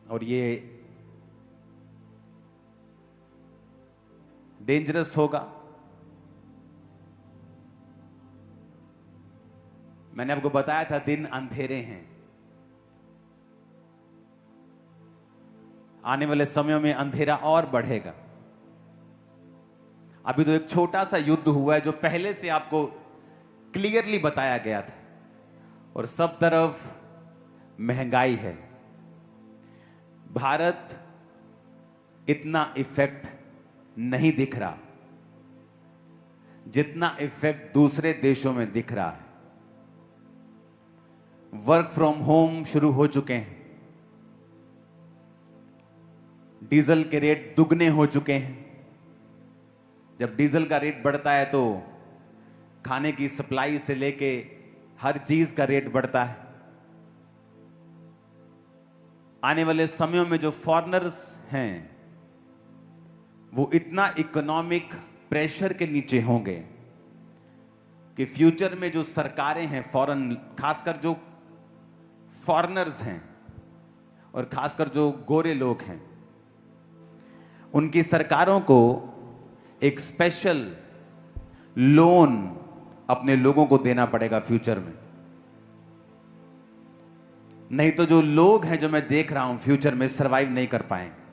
और ये डेंजरस होगा। मैंने आपको बताया था दिन अंधेरे हैं, आने वाले समयों में अंधेरा और बढ़ेगा। अभी तो एक छोटा सा युद्ध हुआ है जो पहले से आपको क्लियरली बताया गया था, और सब तरफ महंगाई है। भारत इतना इफेक्ट नहीं दिख रहा जितना इफेक्ट दूसरे देशों में दिख रहा है। वर्क फ्रॉम होम शुरू हो चुके हैं, डीजल के रेट दुगने हो चुके हैं। जब डीजल का रेट बढ़ता है तो खाने की सप्लाई से लेके हर चीज का रेट बढ़ता है। आने वाले समयों में जो फॉरेनर्स हैं वो इतना इकोनॉमिक प्रेशर के नीचे होंगे कि फ्यूचर में जो सरकारें हैं फॉरेन, खासकर जो फॉरेनर्स हैं और खासकर जो गोरे लोग हैं, उनकी सरकारों को एक स्पेशल लोन अपने लोगों को देना पड़ेगा फ्यूचर में। नहीं तो जो लोग हैं जो मैं देख रहा हूं फ्यूचर में सरवाइव नहीं कर पाएंगे।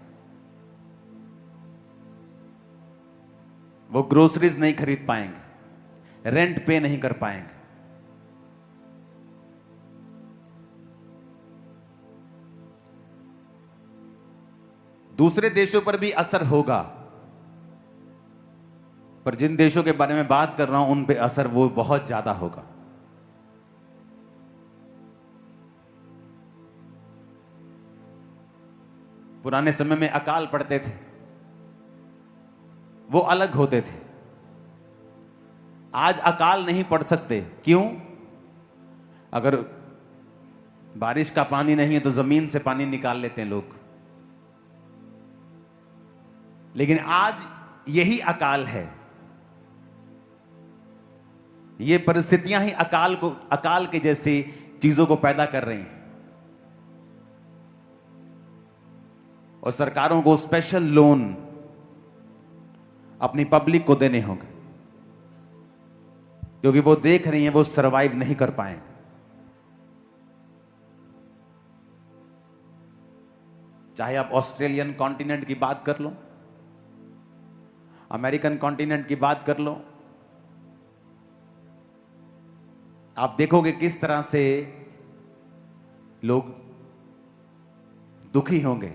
वो ग्रोसरीज नहीं खरीद पाएंगे, रेंट पे नहीं कर पाएंगे। दूसरे देशों पर भी असर होगा, पर जिन देशों के बारे में बात कर रहा हूं उन पे असर वो बहुत ज्यादा होगा। पुराने समय में अकाल पड़ते थे, वो अलग होते थे। आज अकाल नहीं पड़ सकते। क्यों? अगर बारिश का पानी नहीं है तो जमीन से पानी निकाल लेते हैं लोग। लेकिन आज यही अकाल है, ये परिस्थितियां ही अकाल के जैसी चीजों को पैदा कर रही हैं। और सरकारों को स्पेशल लोन अपनी पब्लिक को देने होंगे, क्योंकि वो देख रही हैं वो सरवाइव नहीं कर पाएंगे। चाहे आप ऑस्ट्रेलियन कॉन्टिनेंट की बात कर लो, अमेरिकन कॉन्टिनेंट की बात कर लो, आप देखोगे किस तरह से लोग दुखी होंगे।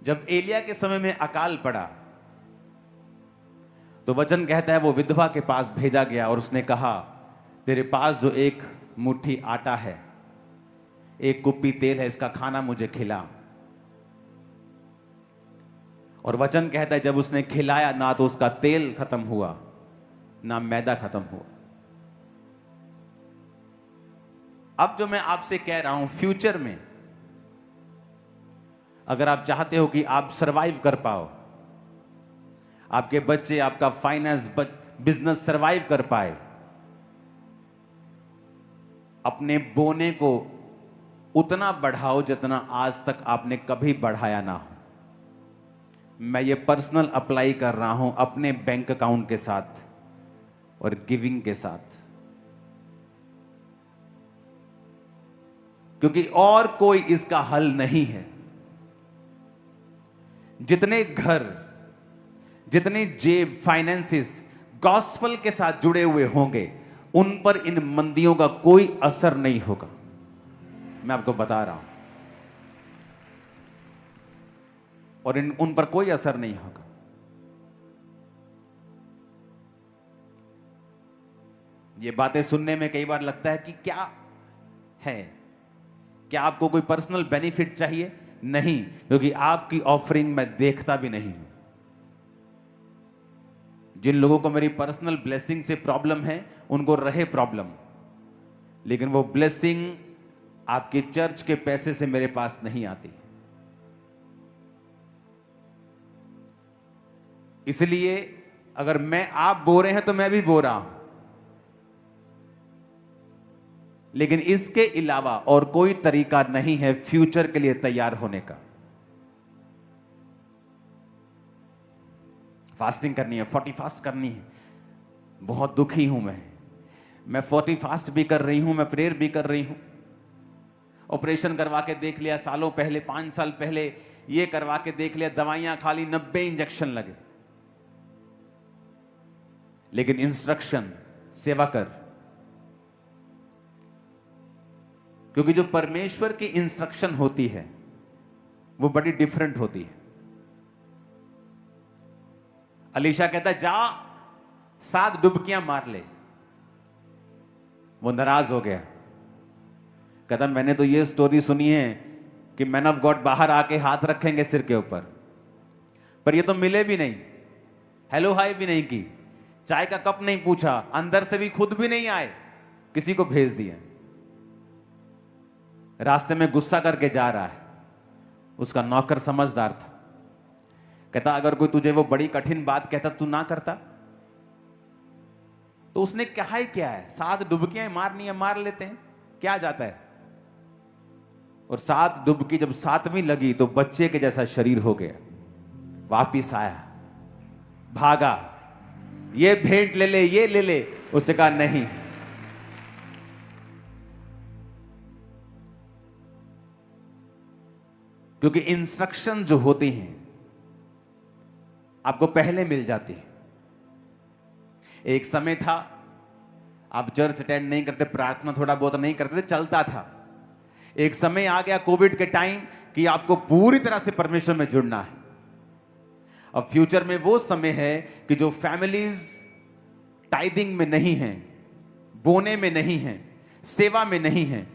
जब एलिया के समय में अकाल पड़ा तो वचन कहता है वो विधवा के पास भेजा गया और उसने कहा तेरे पास जो एक मुट्ठी आटा है, एक कुप्पी तेल है, इसका खाना मुझे खिला। और वचन कहता है जब उसने खिलाया ना तो उसका तेल खत्म हुआ ना मैदा खत्म हुआ। अब जो मैं आपसे कह रहा हूं, फ्यूचर में अगर आप चाहते हो कि आप सरवाइव कर पाओ, आपके बच्चे, आपका फाइनेंस बिजनेस सरवाइव कर पाए, अपने बोने को उतना बढ़ाओ जितना आज तक आपने कभी बढ़ाया ना हो। मैं ये पर्सनल अप्लाई कर रहा हूं अपने बैंक अकाउंट के साथ और गिविंग के साथ, क्योंकि और कोई इसका हल नहीं है। जितने घर, जितने जेब, फाइनेंसेस गॉस्पेल के साथ जुड़े हुए होंगे उन पर इन मंदियों का कोई असर नहीं होगा। मैं आपको बता रहा हूं, और उन पर कोई असर नहीं होगा। ये बातें सुनने में कई बार लगता है कि क्या है, क्या आपको कोई पर्सनल बेनिफिट चाहिए? नहीं, क्योंकि आपकी ऑफरिंग मैं देखता भी नहीं हूं। जिन लोगों को मेरी पर्सनल ब्लेसिंग से प्रॉब्लम है उनको रहे प्रॉब्लम, लेकिन वो ब्लेसिंग आपके चर्च के पैसे से मेरे पास नहीं आती। इसलिए अगर आप बो रहे हैं तो मैं भी बो रहा हूं, लेकिन इसके अलावा और कोई तरीका नहीं है फ्यूचर के लिए तैयार होने का। फास्टिंग करनी है, 40 फास्ट करनी है। बहुत दुखी हूं मैं 40 फास्ट भी कर रही हूं, मैं प्रेयर भी कर रही हूं। ऑपरेशन करवा के देख लिया सालों पहले, 5 साल पहले ये करवा के देख लिया, दवाइयां खा ली, 90 इंजेक्शन लगे। लेकिन इंस्ट्रक्शन सेवा कर, क्योंकि जो परमेश्वर की इंस्ट्रक्शन होती है वो बड़ी डिफरेंट होती है। अलीशा कहता है जा 7 डुबकियां मार ले। वो नाराज हो गया, कहता मैंने तो ये स्टोरी सुनी है कि मैन ऑफ गॉड बाहर आके हाथ रखेंगे सिर के ऊपर, पर ये तो मिले भी नहीं, हेलो हाय भी नहीं की, चाय का कप नहीं पूछा, अंदर से भी खुद भी नहीं आए, किसी को भेज दिया। रास्ते में गुस्सा करके जा रहा है। उसका नौकर समझदार था, कहता अगर कोई तुझे वो बड़ी कठिन बात कहता तू ना करता। तो उसने कहा ही क्या है, 7 डुबकियां मारनी है, मार लेते हैं, क्या जाता है। और 7 डुबकी जब 7वीं लगी तो बच्चे के जैसा शरीर हो गया। वापिस आया, भागा, ये भेंट ले ले, ये ले ले। उसने कहा नहीं। क्योंकि इंस्ट्रक्शन जो होती हैं आपको पहले मिल जाती है। एक समय था आप चर्च अटेंड नहीं करते, प्रार्थना थोड़ा बहुत नहीं करते थे, चलता था। एक समय आ गया कोविड के टाइम कि आपको पूरी तरह से परमेश्वर में जुड़ना है। अब फ्यूचर में वो समय है कि जो फैमिलीज टाइदिंग में नहीं हैं, बोने में नहीं हैं, सेवा में नहीं हैं,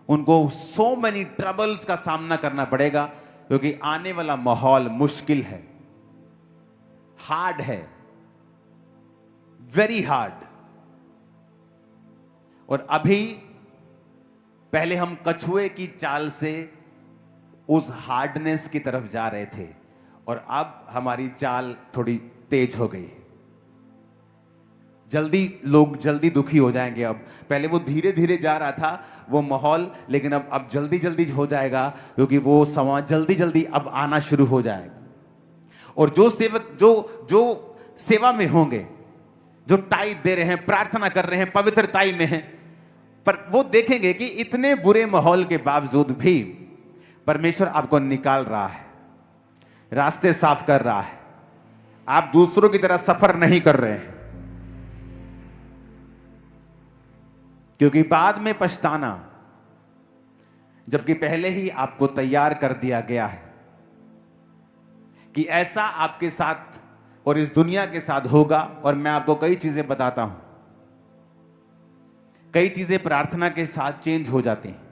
उनको सो मेनी ट्रबल्स का सामना करना पड़ेगा, क्योंकि आने वाला माहौल मुश्किल है, हार्ड है, वेरी हार्ड। और अभी पहले हम कछुए की चाल से उस हार्डनेस की तरफ जा रहे थे, और अब हमारी चाल थोड़ी तेज हो गई। लोग जल्दी दुखी हो जाएंगे। अब पहले वो धीरे धीरे जा रहा था वो माहौल, लेकिन अब जल्दी जल्दी हो जाएगा, क्योंकि वो समय जल्दी जल्दी अब आना शुरू हो जाएगा। और जो सेवक जो सेवा में होंगे, जो टाइट दे रहे हैं, प्रार्थना कर रहे हैं, पवित्रताई में हैं, पर वो देखेंगे कि इतने बुरे माहौल के बावजूद भी परमेश्वर आपको निकाल रहा है, रास्ते साफ कर रहा है। आप दूसरों की तरह सफर नहीं कर रहे हैं, क्योंकि बाद में पछताना, जबकि पहले ही आपको तैयार कर दिया गया है कि ऐसा आपके साथ और इस दुनिया के साथ होगा। और मैं आपको कई चीजें बताता हूं, कई चीजें प्रार्थना के साथ चेंज हो जाती हैं।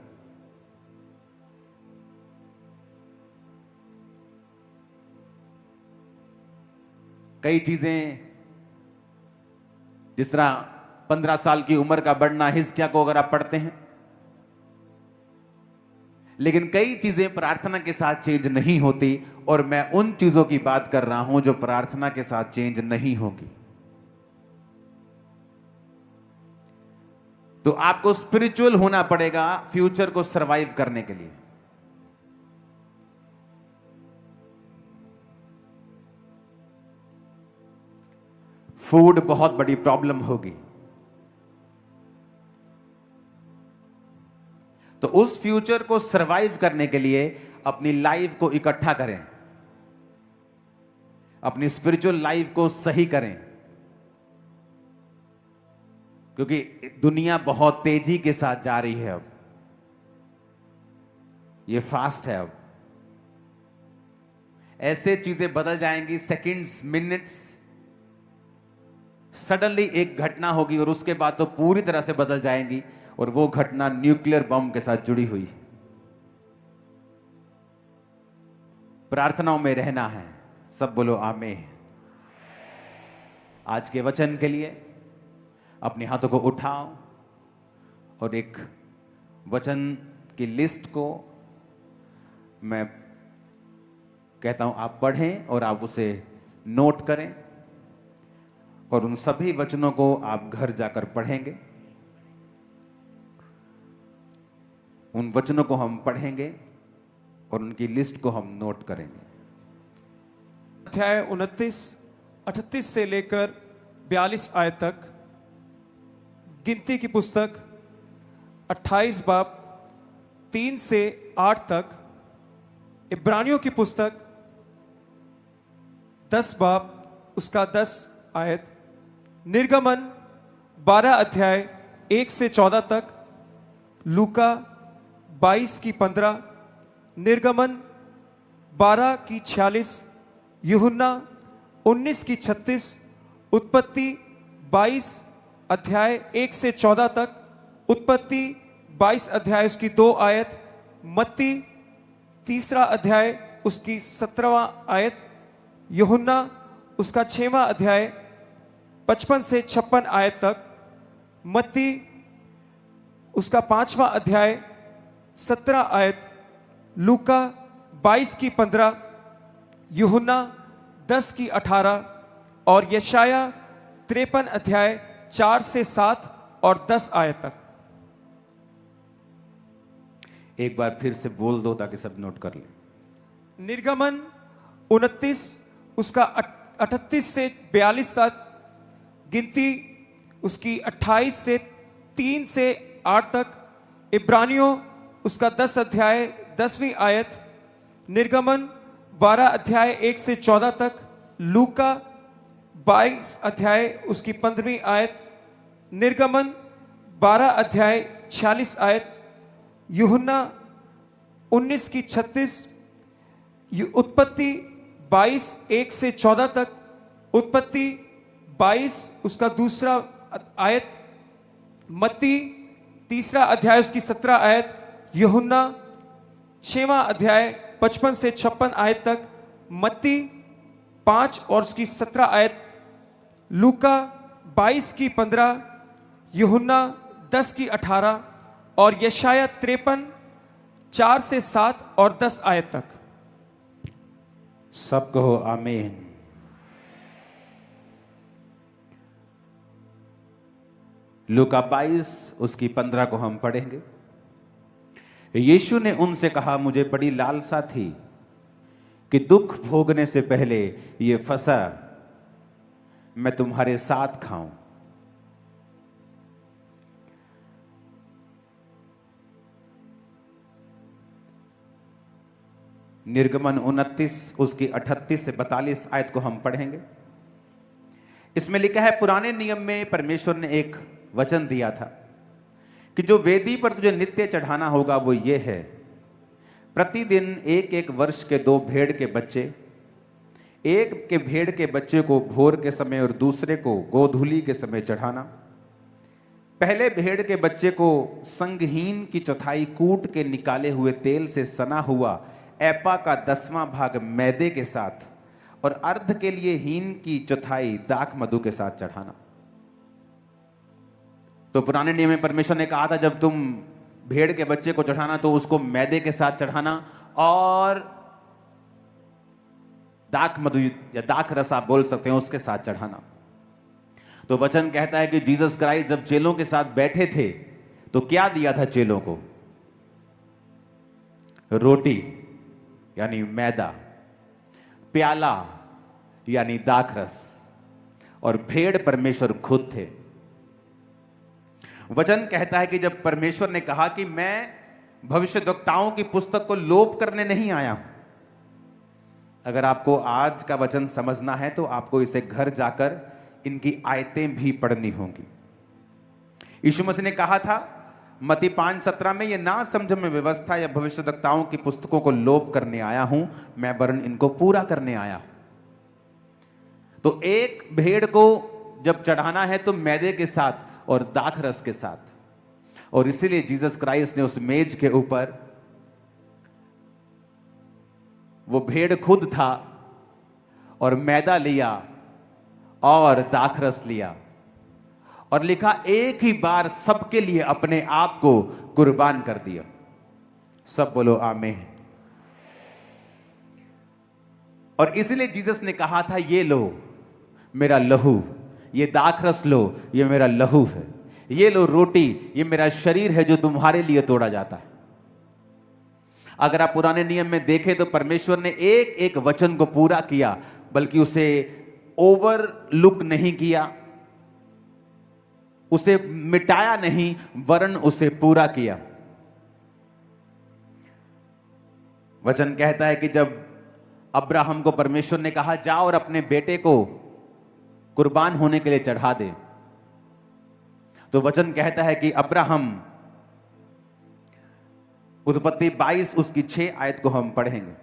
कई चीजें, जिस तरह 15 साल की उम्र का बढ़ना, हिजकिय्याह को अगर आप पढ़ते हैं, लेकिन कई चीजें प्रार्थना के साथ चेंज नहीं होती। और मैं उन चीजों की बात कर रहा हूं जो प्रार्थना के साथ चेंज नहीं होगी। तो आपको स्पिरिचुअल होना पड़ेगा फ्यूचर को सरवाइव करने के लिए। फूड बहुत बड़ी प्रॉब्लम होगी, तो उस फ्यूचर को सरवाइव करने के लिए अपनी लाइफ को इकट्ठा करें, अपनी स्पिरिचुअल लाइफ को सही करें, क्योंकि दुनिया बहुत तेजी के साथ जा रही है। अब ये फास्ट है, अब ऐसे चीजें बदल जाएंगी, सेकंड्स, मिनट्स, सडनली एक घटना होगी और उसके बाद तो पूरी तरह से बदल जाएंगी। और वो घटना न्यूक्लियर बम के साथ जुड़ी हुई है। प्रार्थनाओं में रहना है, सब बोलो आमीन। आज के वचन के लिए अपने हाथों को उठाओ और एक वचन की लिस्ट को मैं कहता हूं आप पढ़ें और आप उसे नोट करें, और उन सभी वचनों को आप घर जाकर पढ़ेंगे। उन वचनों को हम पढ़ेंगे और उनकी लिस्ट को हम नोट करेंगे। अध्याय 29 38 से लेकर 42 आयत तक, गिनती की पुस्तक 28 बाब 3 से 8 तक, इब्रानियों की पुस्तक 10 बाब उसका 10 आयत, निर्गमन 12 अध्याय 1 से 14 तक, लूका 22 की 15, निर्गमन 12 की 46, यूहन्ना 19 की 36, उत्पत्ति 22 अध्याय 1 से 14 तक, उत्पत्ति 22 अध्याय उसकी 2 आयत, मत्ती 3 अध्याय उसकी 17वां आयत, यूहन्ना उसका 6वां अध्याय 55 से 56 आयत तक, मत्ती उसका 5वां अध्याय 17 आयत, लूका 22 की 15, यूहन्ना 10 की 18 और यशाया 53 अध्याय 4 से 7 और 10 आयत तक। एक बार फिर से बोल दो ताकि सब नोट कर लें। निर्गमन 29 उसका 38 से 42 तक, गिनती उसकी 28 से 3 से 8 तक, इब्रानियों उसका 10 अध्याय 10वीं आयत, निर्गमन 12 अध्याय 1 से 14 तक, लूका 22 अध्याय उसकी 15वीं आयत, निर्गमन 12 अध्याय 46 आयत, यूहन्ना 19 की 36, उत्पत्ति 22 1 से 14 तक, उत्पत्ति 22 उसका 2 आयत, मत्ती 3 अध्याय उसकी 17 आयत, यूहन्ना 6वां अध्याय 55 से 56 आयत तक, मत्ती 5 और उसकी 17 आयत, लूका 22 की 15, यूहन्ना 10 की 18 और यशाया 53 4 से 7 और 10 आयत तक। सब कहो आमीन। लूका 22 उसकी 15 को हम पढ़ेंगे। यीशु ने उनसे कहा, मुझे बड़ी लालसा थी कि दुख भोगने से पहले ये फसह मैं तुम्हारे साथ खाऊं। निर्गमन 29 उसकी 38 से 42 आयत को हम पढ़ेंगे। इसमें लिखा है, पुराने नियम में परमेश्वर ने एक वचन दिया था कि जो वेदी पर तुझे नित्य चढ़ाना होगा वो ये है, प्रतिदिन एक एक वर्ष के 2 भेड़ के बच्चे, एक के भेड़ के बच्चे को भोर के समय और दूसरे को गोधूली के समय चढ़ाना। पहले भेड़ के बच्चे को संगहीन की चौथाई कूट के निकाले हुए तेल से सना हुआ एपा का 10वां भाग मैदे के साथ और अर्ध के लिए हीन की चौथाई दाख मधु के साथ चढ़ाना। तो पुराने नियम में परमेश्वर ने कहा था, जब तुम भेड़ के बच्चे को चढ़ाना तो उसको मैदे के साथ चढ़ाना और दाख मधु या दाख रस आप बोल सकते हैं उसके साथ चढ़ाना। तो वचन कहता है कि जीसस क्राइस्ट जब चेलों के साथ बैठे थे तो क्या दिया था चेलों को? रोटी यानी मैदा, प्याला यानी दाखरस, और भेड़ परमेश्वर खुद थे। वचन कहता है कि जब परमेश्वर ने कहा कि मैं भविष्यद्वक्ताओं की पुस्तक को लोप करने नहीं आया हूं। अगर आपको आज का वचन समझना है तो आपको इसे घर जाकर इनकी आयतें भी पढ़नी होंगी। यीशु मसीह ने कहा था मत्ती 5:17 में, ये ना समझ में व्यवस्था या भविष्यद्वक्ताओं की पुस्तकों को लोप करने आया हूं, मैं वरन इनको पूरा करने आया हूं। तो एक भेड़ को जब चढ़ाना है तो मैदे के साथ और दाखरस के साथ, और इसीलिए जीसस क्राइस्ट ने उस मेज के ऊपर वो भेड़ खुद था और मैदा लिया और दाखरस लिया और लिखा, एक ही बार सबके लिए अपने आप को कुर्बान कर दिया। सब बोलो आमीन। और इसलिए जीसस ने कहा था, ये लो मेरा लहू, ये दाखरस लो, ये मेरा लहू है, ये लो रोटी, ये मेरा शरीर है जो तुम्हारे लिए तोड़ा जाता है। अगर आप पुराने नियम में देखें तो परमेश्वर ने एक एक वचन को पूरा किया, बल्कि उसे ओवरलुक नहीं किया, उसे मिटाया नहीं, वरन उसे पूरा किया। वचन कहता है कि जब अब्राहम को परमेश्वर ने कहा जा और अपने बेटे को कुर्बान होने के लिए चढ़ा दे, तो वचन कहता है कि अब्राहम, उत्पत्ति 22 उसकी 6 आयत को हम पढ़ेंगे।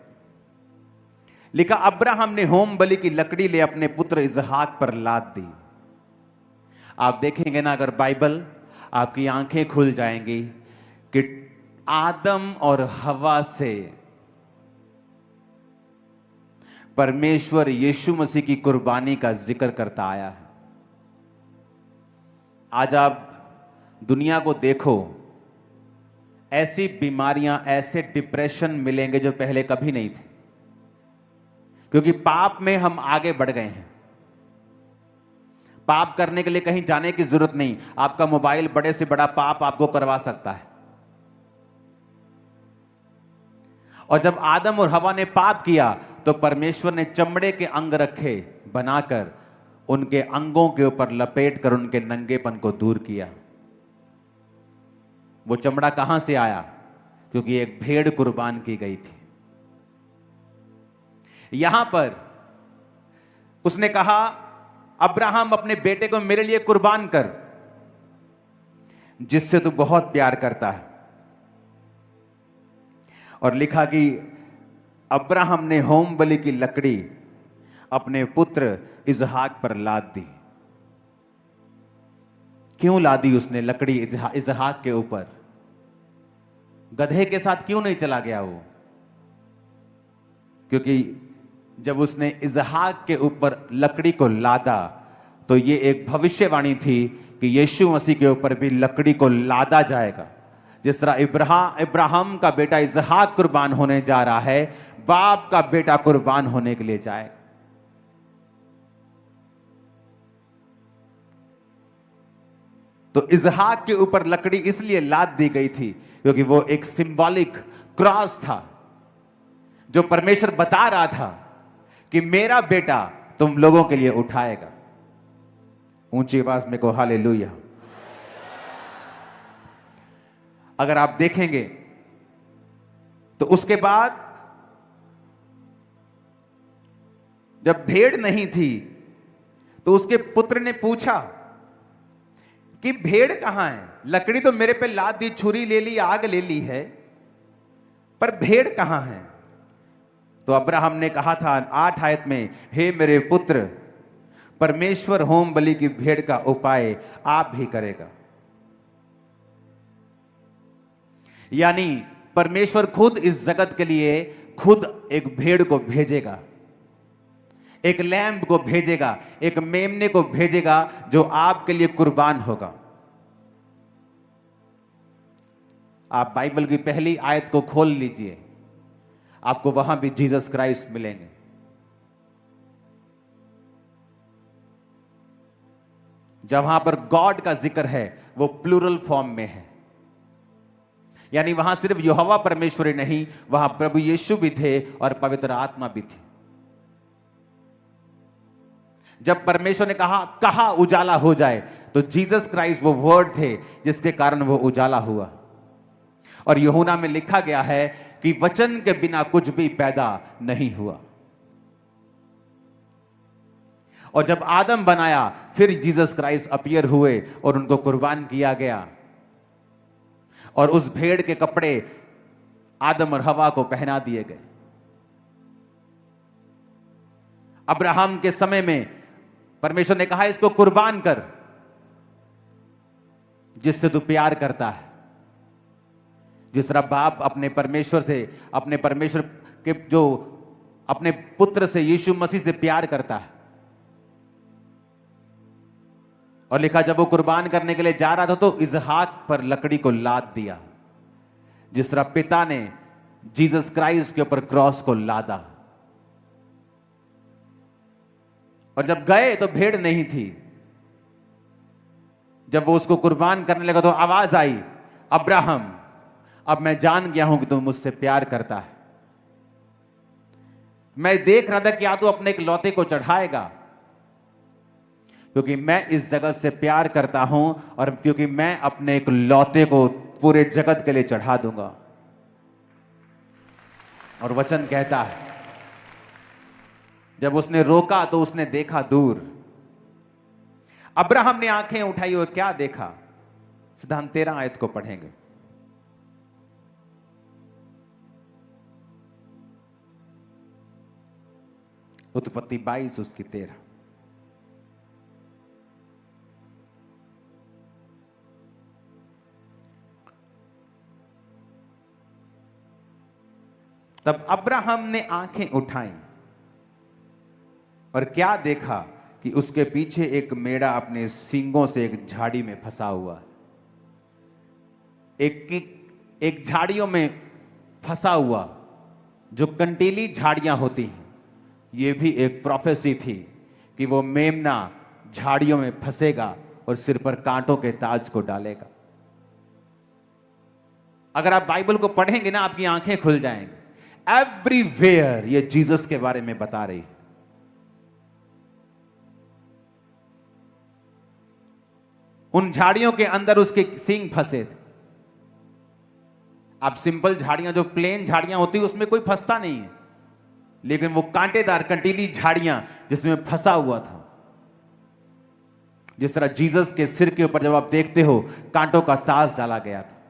लिखा, अब्राहम ने होम बलि की लकड़ी ले अपने पुत्र इसहाक पर लाद दी। आप देखेंगे ना, अगर बाइबल, आपकी आंखें खुल जाएंगी कि आदम और हवा से परमेश्वर यीशु मसीह की कुर्बानी का जिक्र करता आया है। आज आप दुनिया को देखो, ऐसी बीमारियां, ऐसे डिप्रेशन मिलेंगे जो पहले कभी नहीं थे, क्योंकि पाप में हम आगे बढ़ गए हैं। पाप करने के लिए कहीं जाने की जरूरत नहीं, आपका मोबाइल बड़े से बड़ा पाप आपको करवा सकता है। और जब आदम और हवा ने पाप किया तो परमेश्वर ने चमड़े के अंग रखे बनाकर उनके अंगों के ऊपर लपेट कर उनके नंगेपन को दूर किया। वो चमड़ा कहां से आया? क्योंकि एक भेड़ कुर्बान की गई थी। यहां पर उसने कहा, अब्राहम अपने बेटे को मेरे लिए कुर्बान कर, जिससे तू बहुत प्यार करता है। और लिखा कि अब्राहम ने होम बलि की लकड़ी अपने पुत्र इसहाक पर लाद दी। क्यों लादी उसने लकड़ी इसहाक के ऊपर? गधे के साथ क्यों नहीं चला गया वो? क्योंकि जब उसने इसहाक के ऊपर लकड़ी को लादा तो ये एक भविष्यवाणी थी कि यीशु मसीह के ऊपर भी लकड़ी को लादा जाएगा। जिस तरह इब्राहिम का बेटा इसहाक कुर्बान होने जा रहा है, बाप का बेटा कुर्बान होने के लिए जाएगा। तो इसहाक के ऊपर लकड़ी इसलिए लाद दी गई थी क्योंकि वो एक सिंबॉलिक क्रॉस था, जो परमेश्वर बता रहा था कि मेरा बेटा तुम लोगों के लिए उठाएगा। ऊंची आवाज में को हालेलुया। अगर आप देखेंगे तो उसके बाद जब भेड़ नहीं थी तो उसके पुत्र ने पूछा कि भेड़ कहां है? लकड़ी तो मेरे पे लाद दी, छुरी ले ली, आग ले ली है, पर भेड़ कहां है? तो अब्राहम ने कहा था 8 आयत में, हे मेरे पुत्र, परमेश्वर होम बलि की भेड़ का उपाय आप भी करेगा। यानी परमेश्वर खुद इस जगत के लिए खुद एक भेड़ को भेजेगा, एक लैम्ब को भेजेगा, एक मेमने को भेजेगा जो आपके लिए कुर्बान होगा। आप बाइबल की पहली आयत को खोल लीजिए, आपको वहां भी जीसस क्राइस्ट मिलेंगे। जहां पर गॉड का जिक्र है वो प्लूरल फॉर्म में है, यानी वहां सिर्फ यहोवा परमेश्वर ही नहीं, वहां प्रभु यीशु भी थे और पवित्र आत्मा भी थी। जब परमेश्वर ने कहा उजाला हो जाए, तो जीसस क्राइस्ट वो वर्ड थे जिसके कारण वो उजाला हुआ। और यूहन्ना में लिखा गया है कि वचन के बिना कुछ भी पैदा नहीं हुआ। और जब आदम बनाया, फिर जीसस क्राइस्ट अपीयर हुए और उनको कुर्बान किया गया। और उस भेड़ के कपड़े आदम और हवा को पहना दिए गए। अब्राहम के समय में परमेश्वर ने कहा, इसको कुर्बान कर, जिससे तू प्यार करता है। जिस तरह बाप अपने परमेश्वर से, अपने परमेश्वर के जो अपने पुत्र से, यीशु मसीह से प्यार करता है। और लिखा, जब वो कुर्बान करने के लिए जा रहा था तो इसहाक पर लकड़ी को लाद दिया, जिस तरह पिता ने जीसस क्राइस्ट के ऊपर क्रॉस को लादा। और जब गए तो भेड़ नहीं थी। जब वो उसको कुर्बान करने लगा तो आवाज आई, अब्राहम अब मैं जान गया हूं कि तू मुझसे प्यार करता है। मैं देख रहा था कि या तो अपने एक लौते को चढ़ाएगा, क्योंकि मैं इस जगत से प्यार करता हूं और क्योंकि मैं अपने एक लौते को पूरे जगत के लिए चढ़ा दूंगा। और वचन कहता है जब उसने रोका तो उसने देखा दूर। अब्राहम ने आंखें उठाई और क्या देखा? सीधा हम 13 आयत को पढ़ेंगे। उत्पत्ति 22 उसकी 13। तब अब्राहम ने आंखें उठाई और क्या देखा कि उसके पीछे एक मेढ़ा अपने सींगों से एक झाड़ी में फंसा हुआ। एक झाड़ियों में फंसा हुआ, जो कंटीली झाड़ियां होती हैं। यह भी एक प्रोफेसी थी कि वो मेमना झाड़ियों में फंसेगा और सिर पर कांटों के ताज को डालेगा। अगर आप बाइबल को पढ़ेंगे ना, आपकी आंखें खुल जाएंगी। एवरीवेयर ये जीसस के बारे में बता रही। उन झाड़ियों के अंदर उसके सींग फंसे थे। अब सिंपल झाड़ियां, जो प्लेन झाड़ियां होती है, उसमें कोई फंसता नहीं है, लेकिन वो कांटेदार कंटीली झाड़ियां जिसमें फंसा हुआ था। जिस तरह जीसस के सिर के ऊपर जब आप देखते हो कांटों का ताज डाला गया था।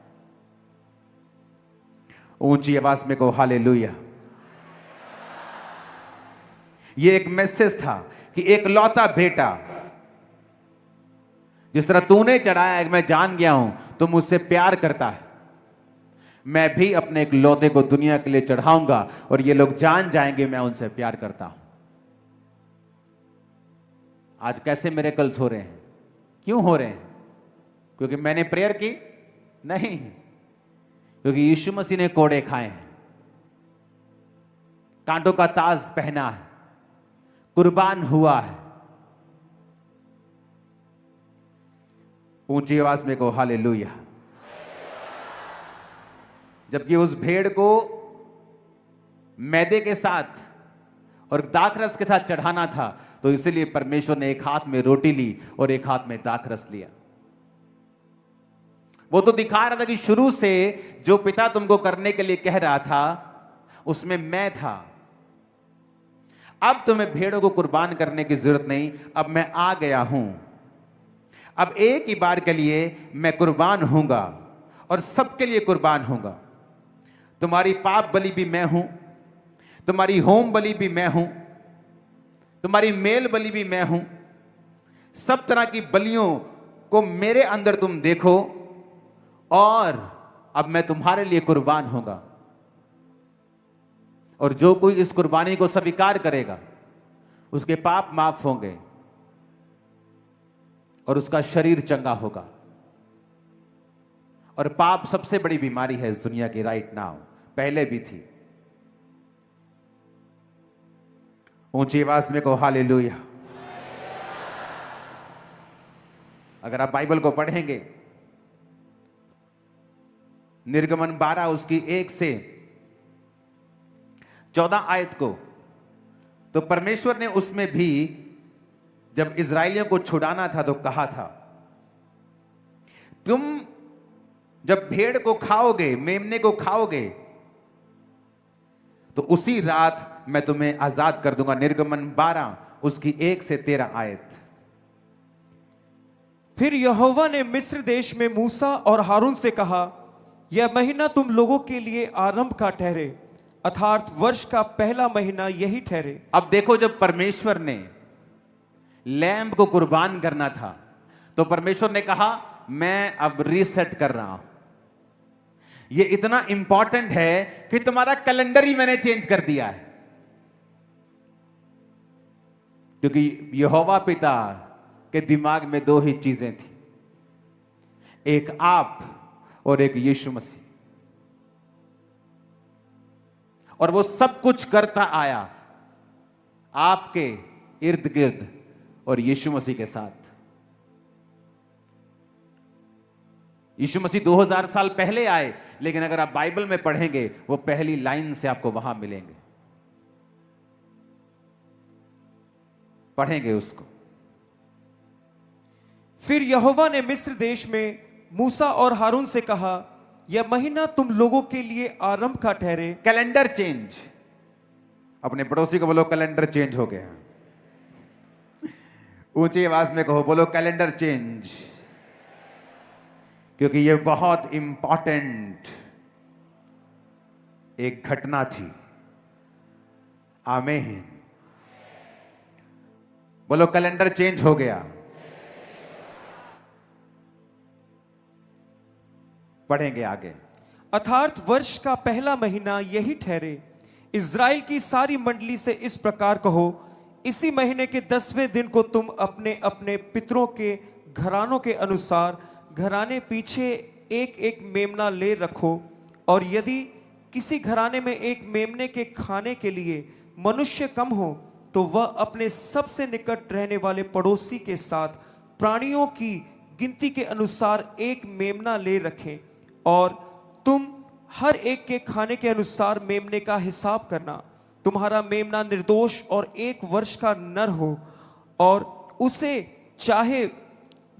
ऊंची आवाज में कहो हालेलुया। ये एक मैसेज था कि एक लौता बेटा, जिस तरह तूने चढ़ाया है, मैं जान गया हूं तू मुझसे प्यार करता है, मैं भी अपने एक लौते को दुनिया के लिए चढ़ाऊंगा और ये लोग जान जाएंगे मैं उनसे प्यार करता हूं। आज कैसे मिरेकल्स हो रहे हैं? क्यों हो रहे हैं? क्योंकि मैंने प्रेयर की? नहीं, क्योंकि यीशु मसीह ने कोड़े खाए हैं, कांटों का ताज पहना है, कुर्बान हुआ है। ऊंची आवाज में कहो हालेलुया। जबकि उस भेड़ को मैदे के साथ और दाखरस के साथ चढ़ाना था, तो इसलिए परमेश्वर ने एक हाथ में रोटी ली और एक हाथ में दाखरस लिया। वो तो दिखा रहा था कि शुरू से जो पिता तुमको करने के लिए कह रहा था उसमें मैं था। अब तुम्हें भेड़ों को कुर्बान करने की जरूरत नहीं, अब मैं आ गया हूं। अब एक ही बार के लिए मैं कुर्बान होऊंगा और सबके लिए कुर्बान होऊंगा। तुम्हारी पाप बलि भी मैं हूं, तुम्हारी होम बलि भी मैं हूं, तुम्हारी मेल बलि भी मैं हूं। सब तरह की बलियों को मेरे अंदर तुम देखो और अब मैं तुम्हारे लिए कुर्बान होगा। और जो कोई इस कुर्बानी को स्वीकार करेगा उसके पाप माफ होंगे और उसका शरीर चंगा होगा। और पाप सबसे बड़ी बीमारी है इस दुनिया की राइट नाउ, पहले भी थी। ऊंची आवाज में कहो हालेलुया। अगर आप बाइबल को पढ़ेंगे, निर्गमन 12 उसकी 1 से 14 आयत को, तो परमेश्वर ने उसमें भी जब इजरायलियों को छुड़ाना था तो कहा था, तुम जब भेड़ को खाओगे, मेमने को खाओगे, तो उसी रात मैं तुम्हें आजाद कर दूंगा। निर्गमन 12 उसकी 1 से 13 आयत। फिर यहोवा ने मिस्र देश में मूसा और हारून से कहा, यह महीना तुम लोगों के लिए आरंभ का ठहरे, अर्थात वर्ष का पहला महीना यही ठहरे। अब देखो, जब परमेश्वर ने लैम्ब को कुर्बान करना था तो परमेश्वर ने कहा मैं अब रीसेट कर रहा हूं। यह इतना इंपॉर्टेंट है कि तुम्हारा कैलेंडर ही मैंने चेंज कर दिया है। क्योंकि यहोवा पिता के दिमाग में 2 ही चीजें थी, एक आप और एक यीशु मसीह। और वो सब कुछ करता आया आपके इर्द गिर्द और यीशु मसीह के साथ। यीशु मसीह 2000 साल पहले आए, लेकिन अगर आप बाइबल में पढ़ेंगे वो पहली लाइन से आपको वहां मिलेंगे, पढ़ेंगे उसको। फिर यहोवा ने मिस्र देश में मूसा और हारून से कहा, यह महीना तुम लोगों के लिए आरंभ का ठहरे। Calendar change. अपने पड़ोसी को बोलो कैलेंडर चेंज हो गया। ऊंची आवाज में कहो, बोलो कैलेंडर चेंज, क्योंकि यह बहुत इंपॉर्टेंट एक घटना थी। आमीन। बोलो कैलेंडर चेंज हो गया। पढ़ेंगे आगे। अर्थात वर्ष का पहला महीना यही ठहरे। इज़राइल की सारी मंडली से इस प्रकार कहो, इसी महीने के 10वें दिन को तुम अपने अपने पितरों के घरानों के अनुसार घराने पीछे एक एक मेमना ले रखो। और यदि किसी घराने में एक मेमने के खाने के लिए मनुष्य कम हो, तो वह अपने सबसे निकट रहने वाले पड़ोसी के साथ प्राणियों की गिनती के अनुसार एक मेमना ले रखें। और तुम हर एक के खाने के अनुसार मेमने का हिसाब करना। तुम्हारा मेमना निर्दोष और 1 वर्ष का नर हो, और उसे चाहे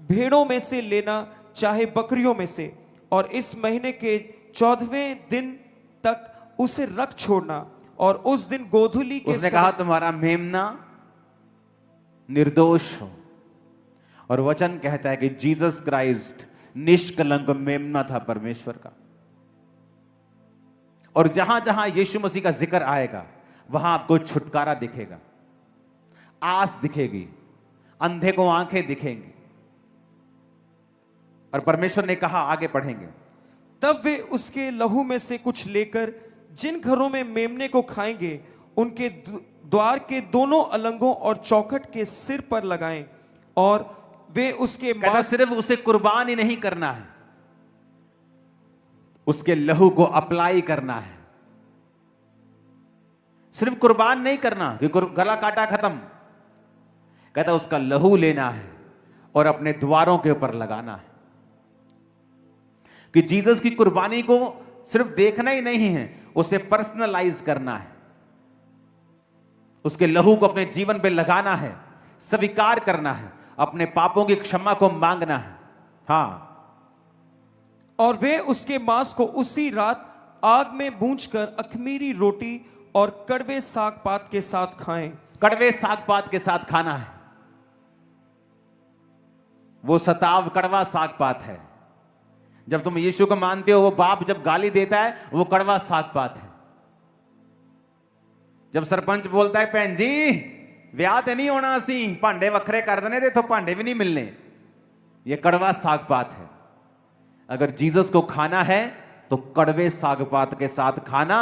भेड़ों में से लेना चाहे बकरियों में से, और इस महीने के 14वें दिन तक उसे रख छोड़ना। और उस दिन गोधूली के उसने कहा तुम्हारा मेमना निर्दोष हो। और वचन कहता है कि जीसस क्राइस्ट निष्कलंक मेमना था परमेश्वर का। और जहां जहां यीशु मसीह का जिक्र आएगा वहां आपको छुटकारा दिखेगा, आस दिखेगी, अंधे को आंखें दिखेंगी। और परमेश्वर ने कहा, आगे पढ़ेंगे, तब वे उसके लहू में से कुछ लेकर जिन घरों में मेमने को खाएंगे उनके द्वार के दोनों अलंगों और चौखट के सिर पर लगाएं। और वे उसके सिर्फ उसे कुर्बान ही नहीं करना है, उसके लहू को अप्लाई करना है। सिर्फ कुर्बान नहीं करना कि गला काटा खत्म। कहता उसका लहू लेना है और अपने द्वारों के ऊपर लगाना है। कि जीसस की कुर्बानी को सिर्फ देखना ही नहीं है, उसे पर्सनलाइज करना है। उसके लहू को अपने जीवन पे लगाना है, स्वीकार करना है, अपने पापों की क्षमा को मांगना है। हां। और वे उसके मांस को उसी रात आग में भूंजकर अखमीरी रोटी और कड़वे साग पात के साथ खाएं। कड़वे साग पात के साथ खाना है। वो सताव कड़वा साग पात है। जब तुम यीशु को मानते हो, वो बाप जब गाली देता है वो कड़वा साग पात है। जब सरपंच बोलता है, भैन जी ਵਿਆਹ ਤੇ नहीं होना, ਅਸੀਂ ਭਾਂਡੇ ਵੱਖਰੇ कर देने थे, तो भांडे भी नहीं मिलने, ये कड़वा साग पात है। अगर जीसस को खाना है तो कड़वे साग पात के साथ खाना।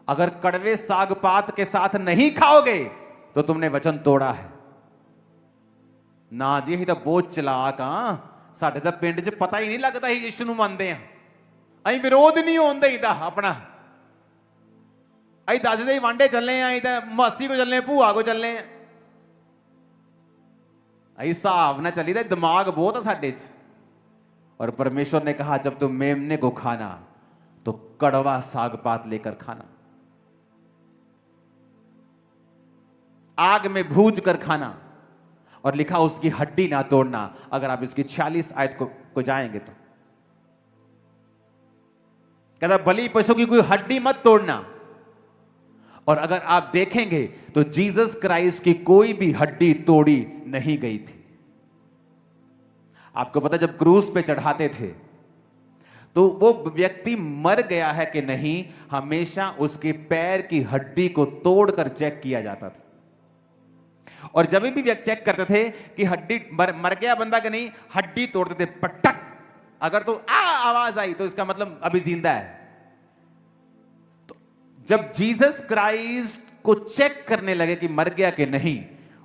अगर कड़वे साग पात के साथ नहीं खाओगे तो तुमने वचन तोड़ा है ना जी। ਅਸੀਂ ਤਾਂ ਬਹੁਤ ਚਲਾਕ ਆ, ਸਾਡੇ ਤਾਂ ਪਿੰਡ 'ਚ ਪਤਾ ਹੀ ਨਹੀਂ ਲੱਗਦਾ ਅਸੀਂ ਯਿਸੂ ਨੂੰ ਮੰਨਦੇ ਆ। ਅਸੀਂ ਵਿਰੋਧ ਨਹੀਂ ਹੋਣ ਦੇਈਦਾ ਆਪਣਾ। ਅਸੀਂ ਦੱਸਦੇ ਹੀ ਵਾਂਡੇ ਚੱਲੇ ਆ, ਅਸੀਂ ਤਾਂ ਮਾਸੀ ਕੋ ਚੱਲੇ, ਭੂਆ ਕੋ ਚੱਲੇ ਆ। ਅਸੀਂ ਹਿਸਾਬ ਨਾਲ ਚੱਲੀਦਾ, ਦਿਮਾਗ ਬਹੁਤ ਆ ਸਾਡੇ 'ਚ। और परमेश्वर ने कहा, जब तुम मेमने को खाना तो कड़वा साग पात लेकर खाना, आग में भूज कर खाना। और लिखा उसकी हड्डी ना तोड़ना। अगर आप इसकी 46 आयत को जाएंगे तो कहता बलि पशु की कोई हड्डी मत तोड़ना। और अगर आप देखेंगे तो जीसस क्राइस्ट की कोई भी हड्डी तोड़ी नहीं गई थी। आपको पता, जब क्रूस पे चढ़ाते थे तो वो व्यक्ति मर गया है कि नहीं, हमेशा उसके पैर की हड्डी को तोड़कर चेक किया जाता था। और जब भी चेक करते थे कि हड्डी मर गया बंदा कि नहीं, हड्डी तोड़ते थे, पटक। अगर तो आवाज आई तो इसका मतलब अभी जिंदा है। तो जब जीसस क्राइस्ट को चेक करने लगे कि मर गया कि नहीं,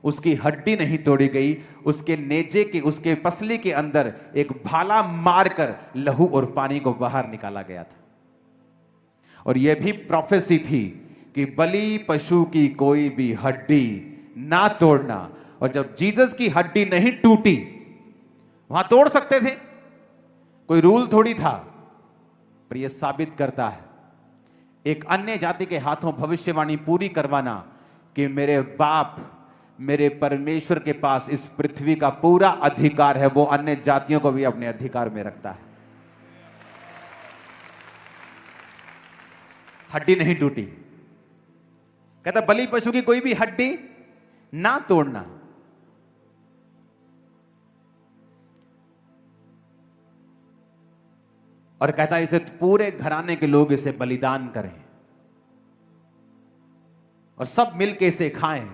उसकी हड्डी नहीं तोड़ी गई, उसके नेजे के, उसके पसली के अंदर एक भाला मारकर लहू और पानी को बाहर निकाला गया था। और यह भी प्रोफेसी थी कि बलि पशु की कोई भी हड्डी ना तोड़ना। और जब जीसस की हड्डी नहीं टूटी, वहां तोड़ सकते थे कोई रूल थोड़ी था, पर यह साबित करता है एक अन्य जाति के हाथों भविष्यवाणी पूरी करवाना कि मेरे बाप, मेरे परमेश्वर के पास इस पृथ्वी का पूरा अधिकार है, वो अन्य जातियों को भी अपने अधिकार में रखता है। हड्डी नहीं टूटी। कहता बलि पशु की कोई भी हड्डी ना तोड़ना। और कहता इसे पूरे घराने के लोग इसे बलिदान करें और सब मिलके इसे खाएं।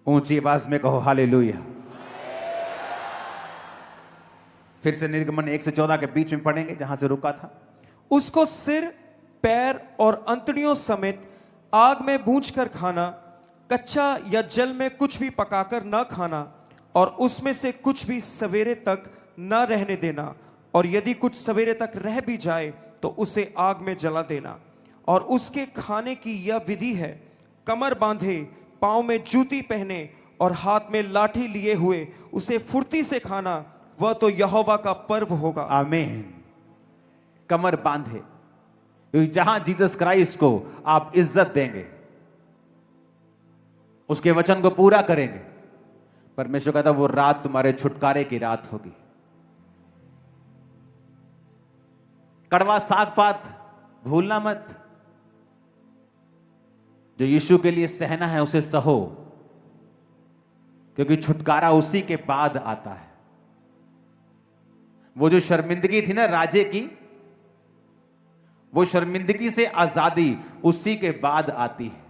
ऊंची आवाज में कहो हालेलुया। फिर से निर्गमन 1 से 14 के बीच में पढ़ेंगे जहां से रुका था। उसको सिर, पैर और अंतड़ियों समेत आग में भूंजकर खाना, कच्चा या जल में कुछ भी पकाकर न खाना, और उसमें से कुछ भी सवेरे तक न रहने देना, और यदि कुछ सवेरे तक रह भी जाए तो उसे आग में जला देना। और उसके खाने की यह विधि है, कमर बांधे, पांव में जूती पहने और हाथ में लाठी लिए हुए उसे फुर्ती से खाना, वह तो यहोवा का पर्व होगा। आमीन। कमर बांधे, क्योंकि जहां जीसस क्राइस्ट को आप इज्जत देंगे, उसके वचन को पूरा करेंगे, परमेश्वर कहता वो रात तुम्हारे छुटकारे की रात होगी। कड़वा साग पात भूलना मत। जो यीशु के लिए सहना है उसे सहो, क्योंकि छुटकारा उसी के बाद आता है। वो जो शर्मिंदगी थी ना राजे की, वो शर्मिंदगी से आजादी उसी के बाद आती है।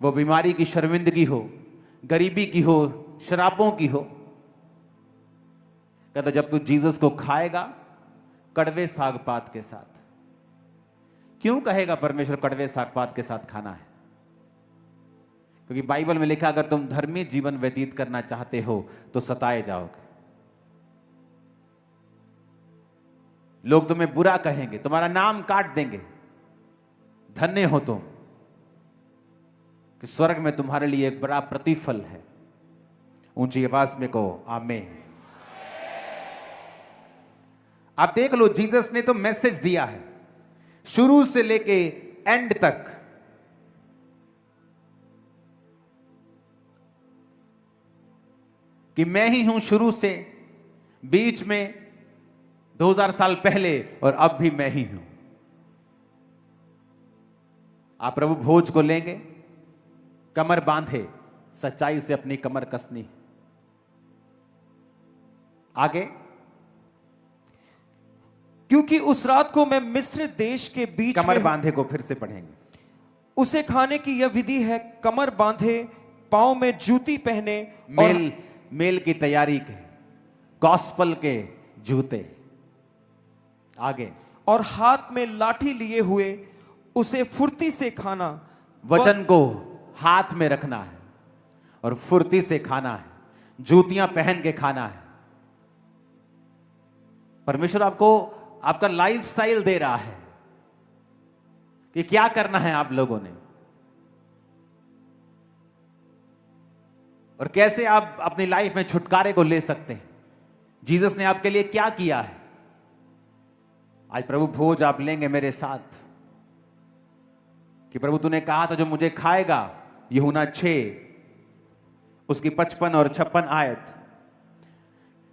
वो बीमारी की शर्मिंदगी हो, गरीबी की हो, शराबों की हो, कहता जब तू जीसस को खाएगा कड़वे साग पात के साथ। क्यों कहेगा परमेश्वर कड़वे साग पात के साथ खाना है? क्योंकि बाइबल में लिखा अगर तुम धर्मी जीवन व्यतीत करना चाहते हो तो सताए जाओगे। लोग तुम्हें बुरा कहेंगे, तुम्हारा नाम काट देंगे। धन्य हो तुम कि स्वर्ग में तुम्हारे लिए एक बड़ा प्रतिफल है। ऊंची आवाज में कहो आमीन। आप देख लो, जीसस ने तो मैसेज दिया है शुरू से लेके एंड तक। कि मैं ही हूं शुरू से, बीच में, 2000 साल पहले और अब भी मैं ही हूं। आप प्रभु भोज को लेंगे, कमर बांधे, सच्चाई से अपनी कमर कसनी। आगे, क्योंकि उस रात को मैं मिस्र देश के बीच कमर में, बांधे को फिर से पढ़ेंगे। उसे खाने की यह विधि है, कमर बांधे, पांव में जूती पहने, मेल की तैयारी के, गॉस्पल के जूते। आगे, और हाथ में लाठी लिए हुए उसे फुर्ती से खाना। वचन को हाथ में रखना है और फुर्ती से खाना है, जूतियां पहन के खाना है। परमेश्वर आपको आपका लाइफस्टाइल दे रहा है कि क्या करना है आप लोगों ने, और कैसे आप अपनी लाइफ में छुटकारे को ले सकते हैं। जीसस ने आपके लिए क्या किया है। आज प्रभु भोज आप लेंगे मेरे साथ कि प्रभु तूने कहा था जो मुझे खाएगा, यूहन्ना 6 उसकी 55 और 56 आयत,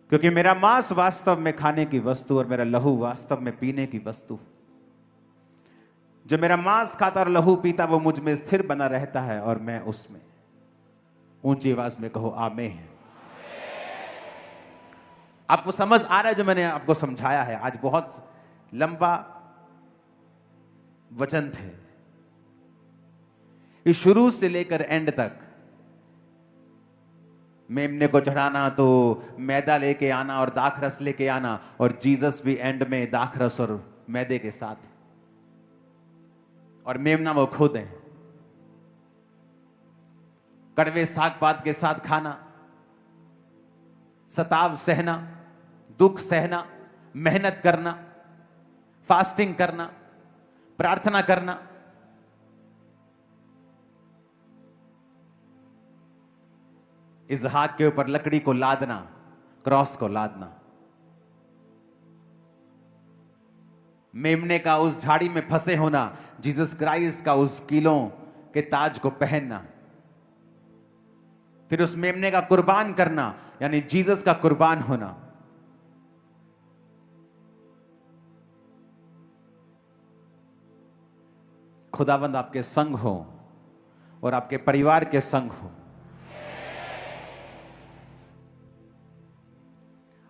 क्योंकि मेरा मांस वास्तव में खाने की वस्तु और मेरा लहू वास्तव में पीने की वस्तु। जो मेरा मांस खाता और लहू पीता वो मुझ में स्थिर बना रहता है और मैं उसमें। ऊंची आवाज में कहो आमीन। आपको समझ आ रहा है जो मैंने आपको समझाया है? आज बहुत लंबा वचन थे, इस शुरू से लेकर एंड तक। मेमने को चढ़ाना तो मैदा लेके आना और दाखरस लेके आना, और जीसस भी एंड में दाखरस और मैदे के साथ, और मेमना वो खुद है। कड़वे साग पात के साथ खाना, सताव सहना, दुख सहना, मेहनत करना, फास्टिंग करना, प्रार्थना करना। इसहाक के ऊपर लकड़ी को लादना, क्रॉस को लादना, मेमने का उस झाड़ी में फंसे होना, जीसस क्राइस्ट का उस कीलों के ताज को पहनना, फिर उस मेमने का कुर्बान करना, यानी जीसस का कुर्बान होना। खुदावंद आपके संग हो और आपके परिवार के संग हो।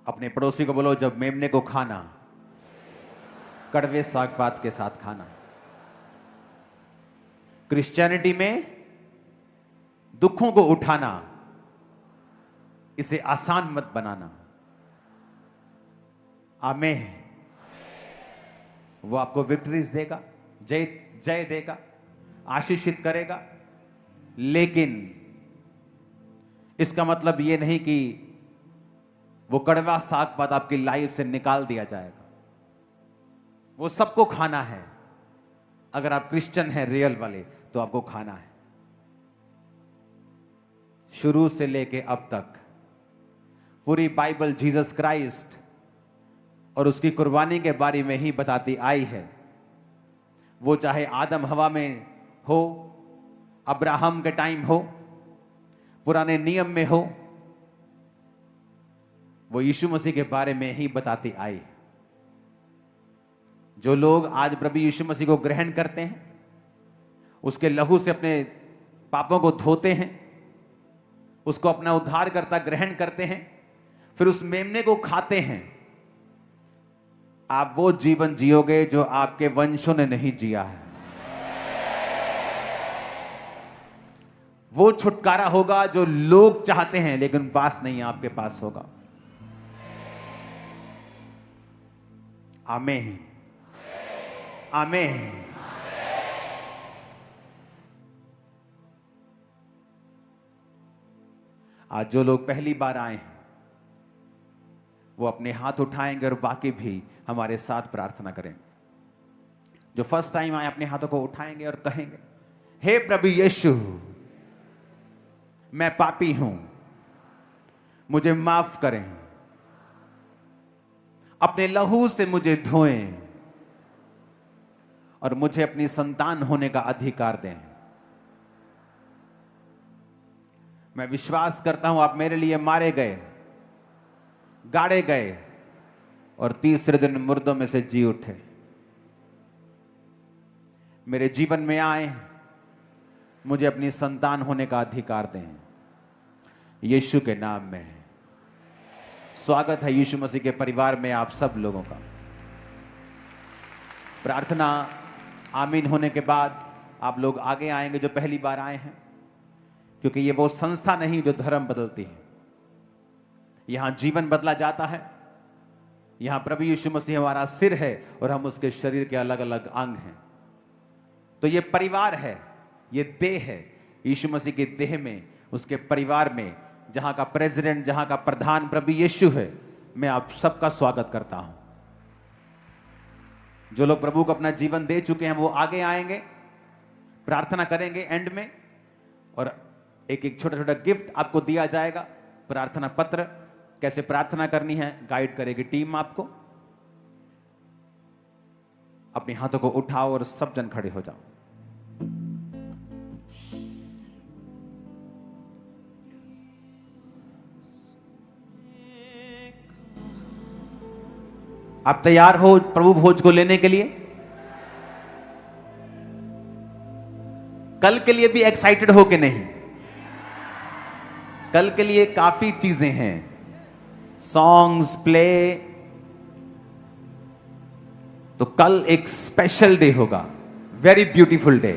अपने पड़ोसी को बोलो, जब मेमने को खाना, कड़वे साग पात के साथ खाना। क्रिश्चियनिटी में दुखों को उठाना, इसे आसान मत बनाना। आमीन। वो आपको विक्ट्रीज देगा, जय देगा, आशीषित करेगा, लेकिन इसका मतलब यह नहीं कि वो कड़वा साग पात आपकी लाइफ से निकाल दिया जाएगा। वो सबको खाना है। अगर आप क्रिश्चियन हैं रियल वाले, तो आपको खाना है। शुरू से लेके अब तक पूरी बाइबल जीसस क्राइस्ट और उसकी कुर्बानी के बारे में ही बताती आई है। वो चाहे आदम हवा में हो, अब्राहम के टाइम हो, पुराने नियम में हो, वो यीशु मसीह के बारे में ही बताती आई। जो लोग आज प्रभु यीशु मसीह को ग्रहण करते हैं, उसके लहू से अपने पापों को धोते हैं, उसको अपना उद्धारकर्ता ग्रहण करते हैं, फिर उस मेमने को खाते हैं, आप वो जीवन जियोगे जो आपके वंशों ने नहीं जिया है। वो छुटकारा होगा जो लोग चाहते हैं लेकिन पास नहीं, आपके पास होगा। आमीन, आमीन। आज जो लोग पहली बार आए हैं, वो अपने हाथ उठाएंगे और बाकी भी हमारे साथ प्रार्थना करेंगे। जो फर्स्ट टाइम आए, अपने हाथों को उठाएंगे और कहेंगे, हे प्रभु यीशु, मैं पापी हूं, मुझे माफ करें, अपने लहू से मुझे धोएं और मुझे अपनी संतान होने का अधिकार दें। मैं विश्वास करता हूं आप मेरे लिए मारे गए, गाड़े गए और तीसरे दिन मुर्दों में से जी उठे। मेरे जीवन में आए, मुझे अपनी संतान होने का अधिकार दें। यीशु के नाम में स्वागत है यीशु मसीह के परिवार में आप सब लोगों का। प्रार्थना आमीन होने के बाद आप लोग आगे आएंगे जो पहली बार आए हैं, क्योंकि ये वो संस्था नहीं जो धर्म बदलती है। यहां जीवन बदला जाता है। यहां प्रभु यीशु मसीह हमारा सिर है और हम उसके शरीर के अलग अलग अंग हैं। तो ये परिवार है, ये देह है। यीशु मसीह के देह में, उसके परिवार में, जहां का प्रेसिडेंट, जहां का प्रधान प्रभु यीशु है, मैं आप सबका स्वागत करता हूं। जो लोग प्रभु को अपना जीवन दे चुके हैं वो आगे आएंगे, प्रार्थना करेंगे एंड में, और एक एक छोटा छोटा गिफ्ट आपको दिया जाएगा। प्रार्थना पत्र, कैसे प्रार्थना करनी है गाइड करेगी टीम आपको। अपने हाथों को उठाओ और सब जन खड़े हो जाओ। आप तैयार हो प्रभु भोज को लेने के लिए? कल के लिए भी एक्साइटेड हो कि नहीं? कल के लिए काफी चीजें हैं, सॉन्ग्स, प्ले। तो कल एक स्पेशल डे होगा, very beautiful day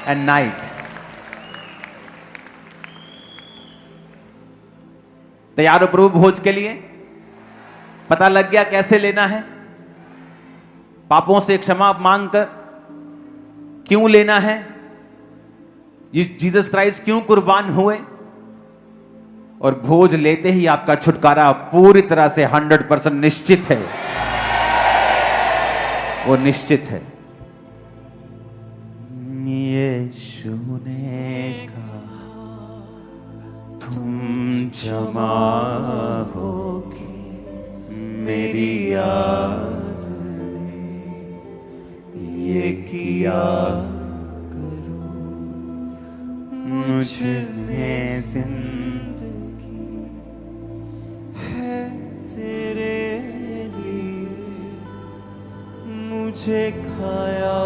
and night. तैयार हो प्रभु भोज के लिए? पता लग गया कैसे लेना है? पापों से क्षमा मांगकर क्यों लेना है? जीसस क्राइस्ट क्यों कुर्बान हुए? और भोज लेते ही आपका छुटकारा पूरी तरह से 100% निश्चित है। वो निश्चित है। यीशु ने कहा तुम जमा होके मेरी याद ने ये किया करो, मुझ में जिंदगी है तेरे लिए, मुझे खाया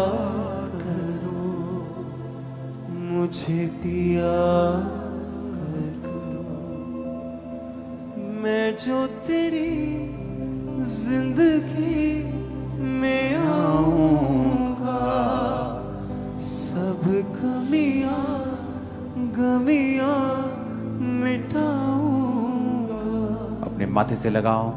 करो, मुझे पिया करो, मैं जो तेरी जिंदगी में आऊंगा, सब कमियां गमियां मिटाऊंगा। अपने माथे से लगाओ।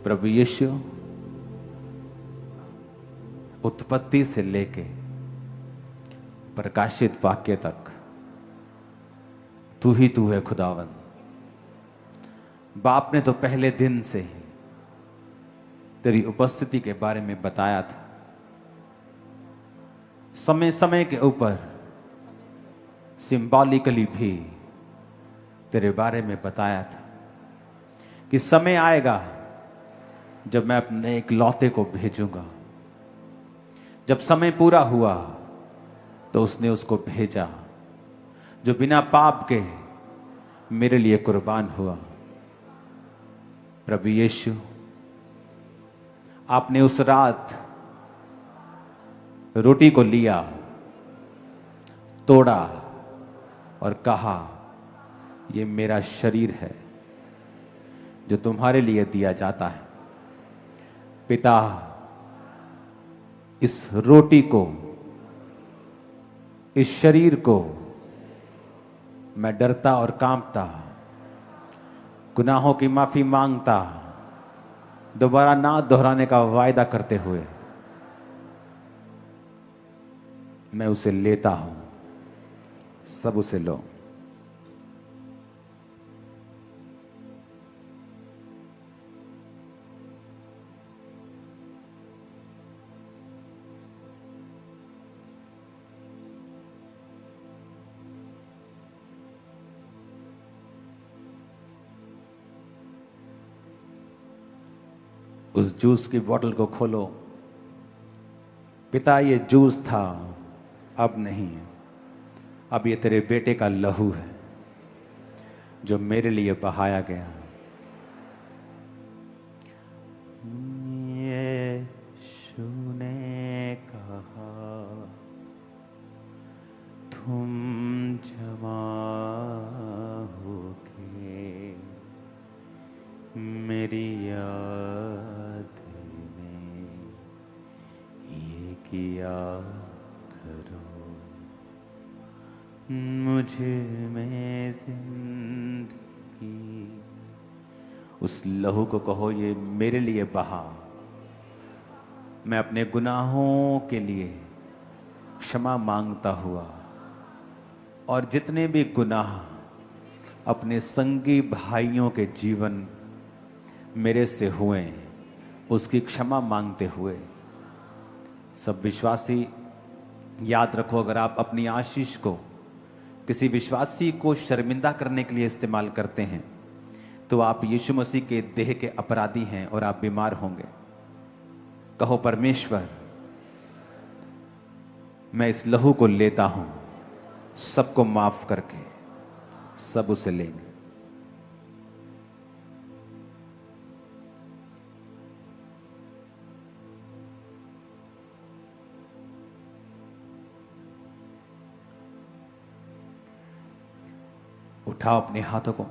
प्रभु यीशु, उत्पत्ति से लेके प्रकाशित वाक्य तक तू ही तू है खुदावन। बाप ने तो पहले दिन से ही तेरी उपस्थिति के बारे में बताया था, समय समय के ऊपर सिंबॉलिकली भी तेरे बारे में बताया था कि समय आएगा जब मैं अपने एक लौते को भेजूंगा। जब समय पूरा हुआ तो उसने उसको भेजा जो बिना पाप के मेरे लिए कुर्बान हुआ। प्रभु यीशु, आपने उस रात रोटी को लिया, तोड़ा और कहा, यह मेरा शरीर है जो तुम्हारे लिए दिया जाता है। पिता, इस रोटी को, इस शरीर को मैं डरता और कांपता, गुनाहों की माफी मांगता, दोबारा ना दोहराने का वायदा करते हुए मैं उसे लेता हूं। सब उसे लो। उस जूस की बोतल को खोलो। पिता, ये जूस था, अब नहीं, अब ये तेरे बेटे का लहू है जो मेरे लिए बहाया गया। यीशु ने कहा, तुम जमा होके मेरी याद में ये किया करो, मुझे में जिंदगी। उस लहू को कहो, ये मेरे लिए बहा। मैं अपने गुनाहों के लिए क्षमा मांगता हुआ और जितने भी गुनाह अपने संगी भाइयों के जीवन मेरे से हुए उसकी क्षमा मांगते हुए, सब विश्वासी याद रखो, अगर आप अपनी आशीष को किसी विश्वासी को शर्मिंदा करने के लिए इस्तेमाल करते हैं तो आप यीशु मसीह के देह के अपराधी हैं और आप बीमार होंगे। कहो, परमेश्वर, मैं इस लहू को लेता हूं, सबको माफ करके सब उसे लेंगे। उठाओ अपने हाथों को।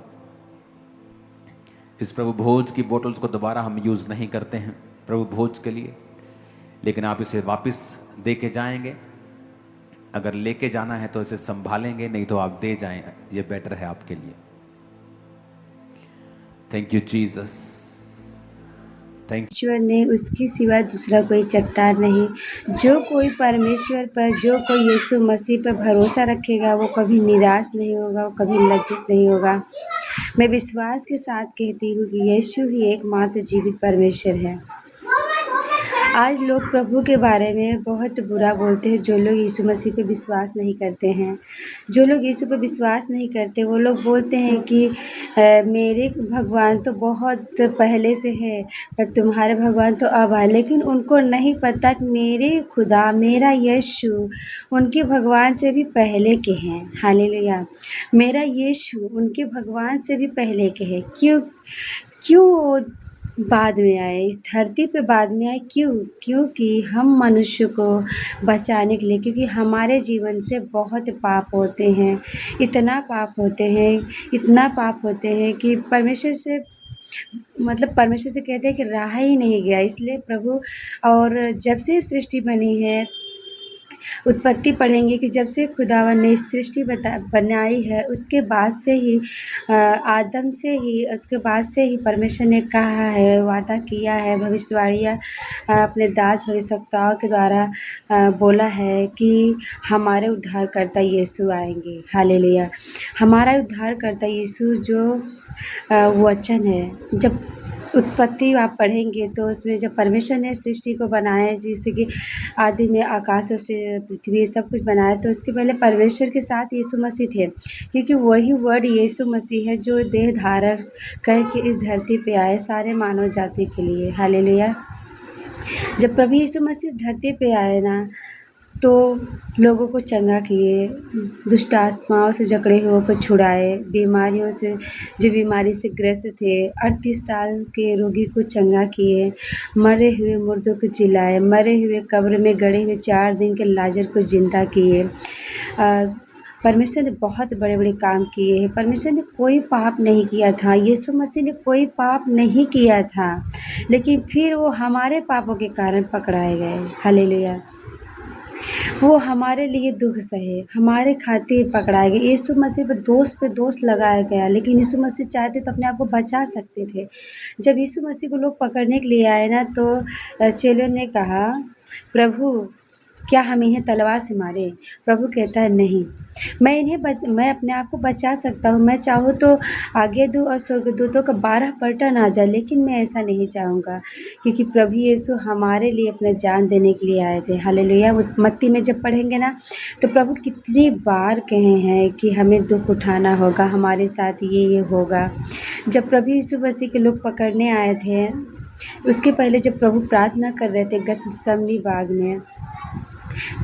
इस प्रभु भोज की बोतल्स को दोबारा हम यूज नहीं करते हैं प्रभु भोज के लिए, लेकिन आप इसे वापस दे के जाएंगे। अगर लेके जाना है तो इसे संभालेंगे, नहीं तो आप दे जाएं, ये बेटर है आपके लिए। Thank you Jesus. थैंक ईश्वर ने उसके सिवा दूसरा कोई चट्टान नहीं। जो कोई परमेश्वर पर, जो कोई यीशु मसीह पर भरोसा रखेगा वो कभी निराश नहीं होगा, वो कभी लज्जित नहीं होगा। मैं विश्वास के साथ कहती हूँ कि यीशु ही एकमात्र जीवित परमेश्वर है। आज लोग प्रभु के बारे में बहुत बुरा बोलते हैं, जो लोग यीशु मसीह पे विश्वास नहीं करते हैं। जो लोग यीशु पे विश्वास नहीं करते वो लोग बोलते हैं कि मेरे भगवान तो बहुत पहले से है पर तुम्हारे भगवान तो अब आए। लेकिन उनको नहीं पता कि मेरे खुदा, मेरा यीशु उनके भगवान से भी पहले के हैं। हालेलुया। मेरा यीशु उनके भगवान से भी पहले के है। क्यों वो बाद में आए, इस धरती पे बाद में आए? क्योंकि हम मनुष्य को बचाने के लिए, क्योंकि हमारे जीवन से बहुत पाप होते हैं, इतना पाप होते हैं कि परमेश्वर से कहते हैं कि रहा ही नहीं गया। इसलिए प्रभु, और जब से सृष्टि बनी है, उत्पत्ति पढ़ेंगे कि जब से खुदावन ने सृष्टि बनाई है उसके बाद से ही आदम से ही, उसके बाद से ही परमेश्वर ने कहा है, वादा किया है, भविष्यवाणियाँ अपने दास भविष्यवक्ताओं के द्वारा बोला है कि हमारे उद्धारकर्ता यीशु आएंगे। हालेलुया। हमारा उद्धारकर्ता यीशु जो वचन है, जब उत्पत्ति आप पढ़ेंगे तो उसमें जब परमेश्वर ने सृष्टि को बनाया, जैसे कि आदि में आकाश से पृथ्वी सब कुछ बनाया, तो उसके पहले परमेश्वर के साथ यीशु मसीह थे, क्योंकि वही वर्ड यीशु मसीह है जो देह धारण करके इस धरती पे आए सारे मानव जाति के लिए। हालेलुया। जब प्रभु यीशु मसीह धरती पे आए ना, तो लोगों को चंगा किए, दुष्ट आत्माओं से जकड़े हुए को छुड़ाए, बीमारियों से, जो बीमारी से ग्रस्त थे 38 साल के रोगी को चंगा किए, मरे हुए मुर्दों को जिलाए, मरे हुए कब्र में गड़े हुए 4 दिन के लाजर को जिंदा किए। परमेश्वर ने बहुत बड़े बड़े काम किए हैं। परमेश्वर ने कोई पाप नहीं किया था, यीशु मसीह ने कोई पाप नहीं किया था, लेकिन फिर वो हमारे पापों के कारण पकड़ाए गए। हालेलुया। वो हमारे लिए दुख सहे, हमारे खातिर पकड़ाए गए। यीशु मसीह पे दोष लगाया गया, लेकिन यीशु मसीह चाहते तो अपने आप को बचा सकते थे। जब यीशु मसीह को लोग पकड़ने के लिए आए ना, तो चेलों ने कहा, प्रभु क्या हम इन्हें तलवार से मारें? प्रभु कहता है नहीं, मैं अपने आप को बचा सकता हूँ। मैं चाहूँ तो आगे दूँ और स्वर्गदूतों का 12 पलटन आ जाए, लेकिन मैं ऐसा नहीं चाहूँगा, क्योंकि प्रभु यीशु हमारे लिए अपना जान देने के लिए आए थे। हालेलुया। मत्ती में जब पढ़ेंगे ना, तो प्रभु कितनी बार कहे हैं कि हमें दुख उठाना होगा, हमारे साथ ये होगा। जब प्रभु यीशु मसीह के लोग पकड़ने आए थे, उसके पहले जब प्रभु प्रार्थना कर रहे थे गतसमनी बाग में,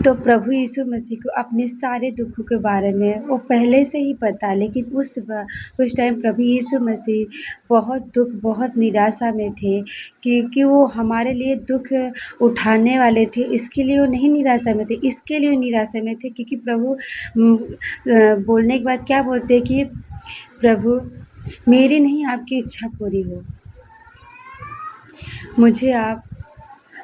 तो प्रभु यीशु मसीह को अपने सारे दुखों के बारे में वो पहले से ही पता, लेकिन उस टाइम प्रभु यीशु मसीह बहुत दुख, बहुत निराशा में थे, क्योंकि वो हमारे लिए दुख उठाने वाले थे। इसके लिए वो नहीं निराशा में थे, इसके लिए वो निराशा में थे, क्योंकि प्रभु बोलने के बाद क्या बोलते हैं कि प्रभु मेरी नहीं आपकी इच्छा पूरी हो। मुझे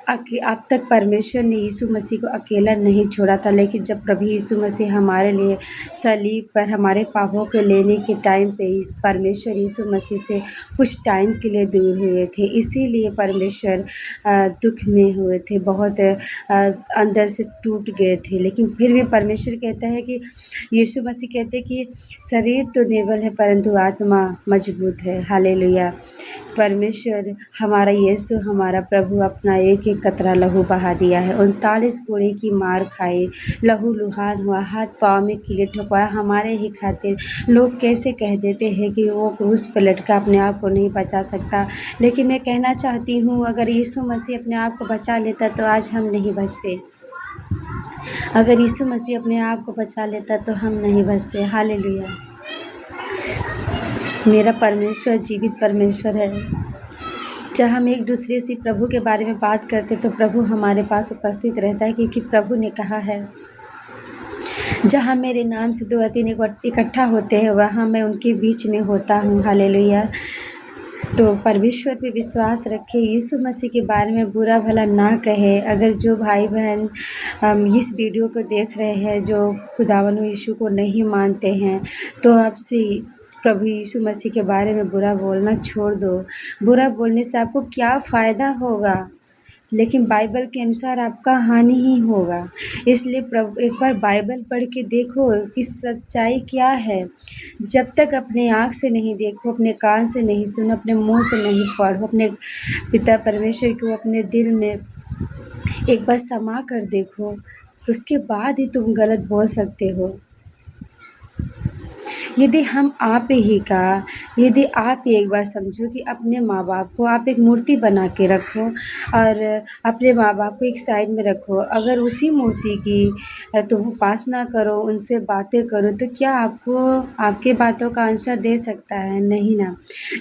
अब तक परमेश्वर ने यीशु मसीह को अकेला नहीं छोड़ा था, लेकिन जब प्रभु यीशु मसीह हमारे लिए सलीब पर हमारे पापों को लेने के टाइम पे परमेश्वर यीशु मसीह से कुछ टाइम के लिए दूर हुए थे, इसीलिए परमेश्वर दुख में हुए थे, बहुत अंदर से टूट गए थे। लेकिन फिर भी परमेश्वर कहता है कि यीशु मसीह कहते हैं कि शरीर तो निर्बल है परंतु आत्मा मजबूत है। हालेलुया। परमेश्वर हमारा यीशु, हमारा प्रभु अपना एक एक कतरा लहू बहा दिया है। 39 कोड़े की मार खाए, लहू लुहान हुआ, हाथ पाँव में कीले ठोकवाया हमारे ही खातिर। लोग कैसे कह देते हैं कि वो क्रूस पर लटका अपने आप को नहीं बचा सकता, लेकिन मैं कहना चाहती हूँ अगर यीशु मसीह अपने आप को बचा लेता तो आज हम नहीं बचते। अगर यीशु मसीह अपने आप को बचा लेता तो हम नहीं बचते। हालेलुया। मेरा परमेश्वर जीवित परमेश्वर है। जब हम एक दूसरे से प्रभु के बारे में बात करते तो प्रभु हमारे पास उपस्थित रहता है, क्योंकि प्रभु ने कहा है जहाँ मेरे नाम से 2 या 3 इकट्ठा होते हैं वहाँ मैं उनके बीच में होता हूँ। हालेलुया। तो परमेश्वर पे विश्वास रखे, यीशु मसीह के बारे में बुरा भला ना कहे। अगर जो भाई बहन इस वीडियो को देख रहे हैं जो खुदावन यीशु को नहीं मानते हैं, तो आपसे प्रभु यीशु मसीह के बारे में बुरा बोलना छोड़ दो। बुरा बोलने से आपको क्या फ़ायदा होगा, लेकिन बाइबल के अनुसार आपका हानि ही होगा। इसलिए प्रभु एक बार बाइबल पढ़ के देखो कि सच्चाई क्या है। जब तक अपने आँख से नहीं देखो, अपने कान से नहीं सुनो, अपने मुँह से नहीं पढ़ो, अपने पिता परमेश्वर को अपने दिल में एक बार समा कर देखो, उसके बाद ही तुम गलत बोल सकते हो। यदि आप ही एक बार समझो कि अपने माँ बाप को आप एक मूर्ति बना के रखो और अपने माँ बाप को एक साइड में रखो। अगर उसी मूर्ति की तुम उपासना करो, उनसे बातें करो, तो क्या आपको आपके बातों का आंसर दे सकता है? नहीं ना।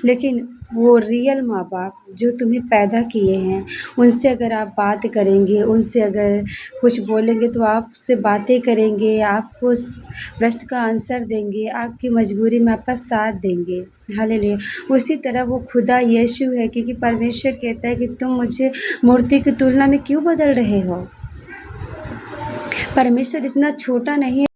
लेकिन वो रियल माँ बाप जो तुम्हें पैदा किए हैं, उनसे अगर आप बात करेंगे, उनसे अगर कुछ बोलेंगे तो आपसे बातें करेंगे, आपको उस प्रश्न का आंसर देंगे, आपकी मजबूरी में आपका साथ देंगे। हालेलुया। उसी तरह वो खुदा यीशु है, क्योंकि परमेश्वर कहता है कि तुम मुझे मूर्ति की तुलना में क्यों बदल रहे हो? परमेश्वर इतना छोटा नहीं है